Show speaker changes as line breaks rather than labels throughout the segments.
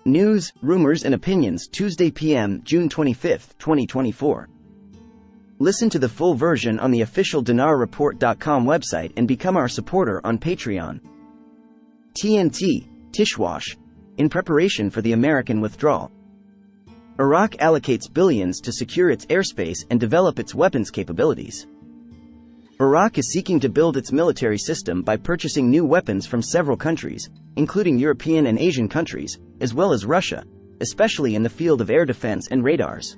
News, rumors and opinions, Tuesday p.m., June 25, 2024. Listen to the full version on the official dinarreport.com website and become our supporter on Patreon. TNT, Tishwash. In preparation for the American withdrawal, Iraq allocates billions to secure its airspace and develop its weapons capabilities. Iraq is seeking to build its military system by purchasing new weapons from several countries, including European and Asian countries, as well as Russia, especially in the field of air defense and radars.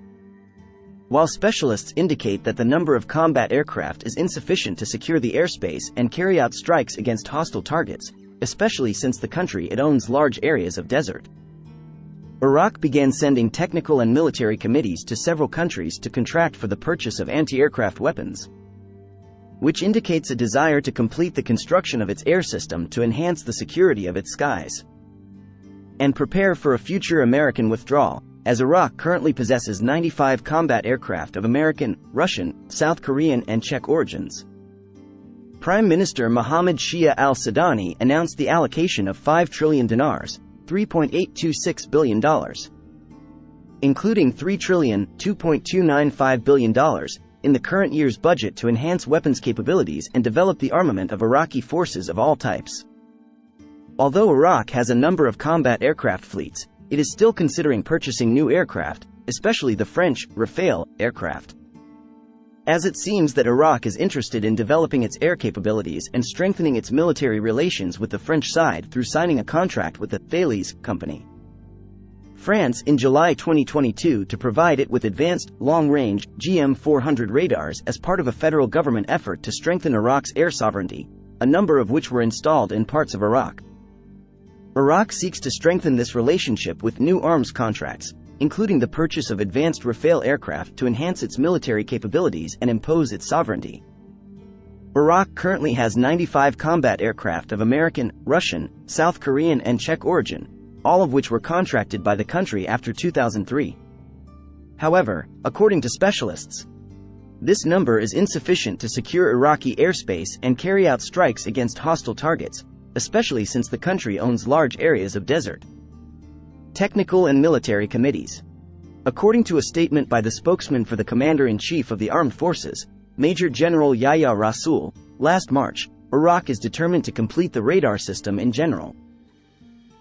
While specialists indicate that the number of combat aircraft is insufficient to secure the airspace and carry out strikes against hostile targets, especially since the country it owns large areas of desert. Iraq began sending technical and military committees to several countries to contract for the purchase of anti-aircraft weapons, which indicates a desire to complete the construction of its air system to enhance the security of its skies and prepare for a future American withdrawal, as Iraq currently possesses 95 combat aircraft of American, Russian, South Korean and Czech origins. Prime Minister Mohammed Shia al-Sudani announced the allocation of 5 trillion dinars, $3.826 billion, including $3.295 billion, in the current year's budget to enhance weapons capabilities and develop the armament of Iraqi forces of all types. Although Iraq has a number of combat aircraft fleets, it is still considering purchasing new aircraft, especially the French Rafale aircraft, as it seems that Iraq is interested in developing its air capabilities and strengthening its military relations with the French side through signing a contract with the Thales company, France, in July 2022 to provide it with advanced, long-range, GM400 radars as part of a federal government effort to strengthen Iraq's air sovereignty, a number of which were installed in parts of Iraq. Iraq seeks to strengthen this relationship with new arms contracts, including the purchase of advanced Rafale aircraft to enhance its military capabilities and impose its sovereignty. Iraq currently has 95 combat aircraft of American, Russian, South Korean and Czech origin, all of which were contracted by the country after 2003. However, according to specialists, this number is insufficient to secure Iraqi airspace and carry out strikes against hostile targets, especially since the country owns large areas of desert. Technical and military committees. According to a statement by the spokesman for the Commander-in-Chief of the Armed Forces, Major General Yahya Rasool, last March, Iraq is determined to complete the radar system in general.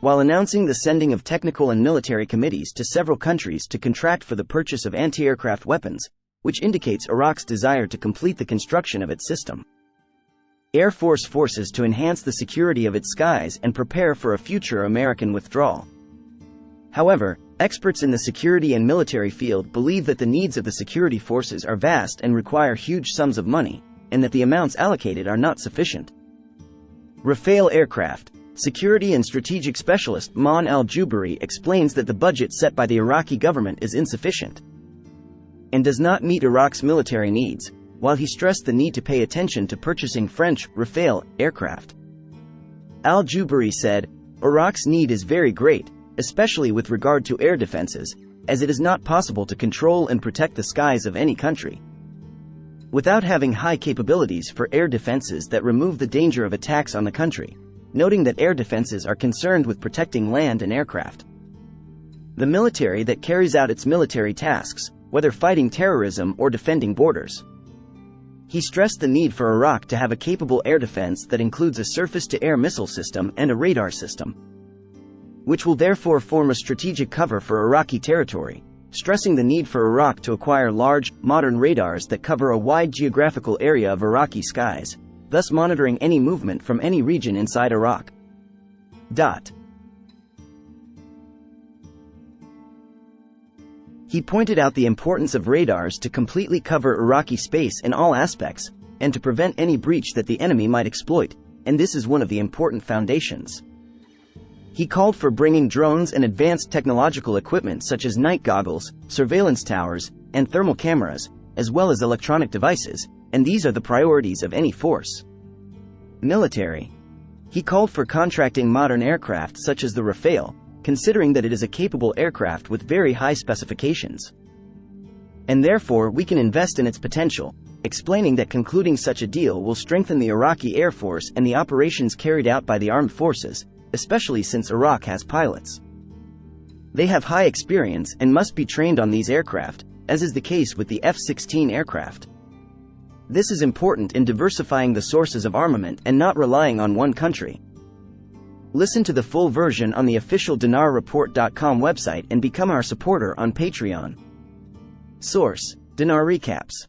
While announcing the sending of technical and military committees to several countries to contract for the purchase of anti-aircraft weapons, which indicates Iraq's desire to complete the construction of its system. Air Force forces to enhance the security of its skies and prepare for a future American withdrawal. However, experts in the security and military field believe that the needs of the security forces are vast and require huge sums of money, and that the amounts allocated are not sufficient. Rafale aircraft. Security and strategic specialist Mon al-Jubari explains that the budget set by the Iraqi government is insufficient and does not meet Iraq's military needs, while he stressed the need to pay attention to purchasing French Rafale aircraft. Al-Jubari said, "Iraq's need is very great, especially with regard to air defenses, as it is not possible to control and protect the skies of any country without having high capabilities for air defenses that remove the danger of attacks on the country," noting that air defenses are concerned with protecting land and aircraft. The military that carries out its military tasks, whether fighting terrorism or defending borders. He stressed the need for Iraq to have a capable air defense that includes a surface-to-air missile system and a radar system, which will therefore form a strategic cover for Iraqi territory, stressing the need for Iraq to acquire large, modern radars that cover a wide geographical area of Iraqi skies, thus monitoring any movement from any region inside Iraq. He pointed out the importance of radars to completely cover Iraqi space in all aspects, and to prevent any breach that the enemy might exploit, and this is one of the important foundations. He called for bringing drones and advanced technological equipment such as night goggles, surveillance towers, and thermal cameras, as well as electronic devices, and these are the priorities of any force. Military. He called for contracting modern aircraft such as the Rafale, considering that it is a capable aircraft with very high specifications, and therefore we can invest in its potential, explaining that concluding such a deal will strengthen the Iraqi Air Force and the operations carried out by the armed forces, especially since Iraq has pilots They have high experience and must be trained on these aircraft, as is the case with the F-16 aircraft. This is important in diversifying the sources of armament and not relying on one country. Listen to the full version on the official dinarreport.com website and become our supporter on Patreon. Source: Dinar Recaps.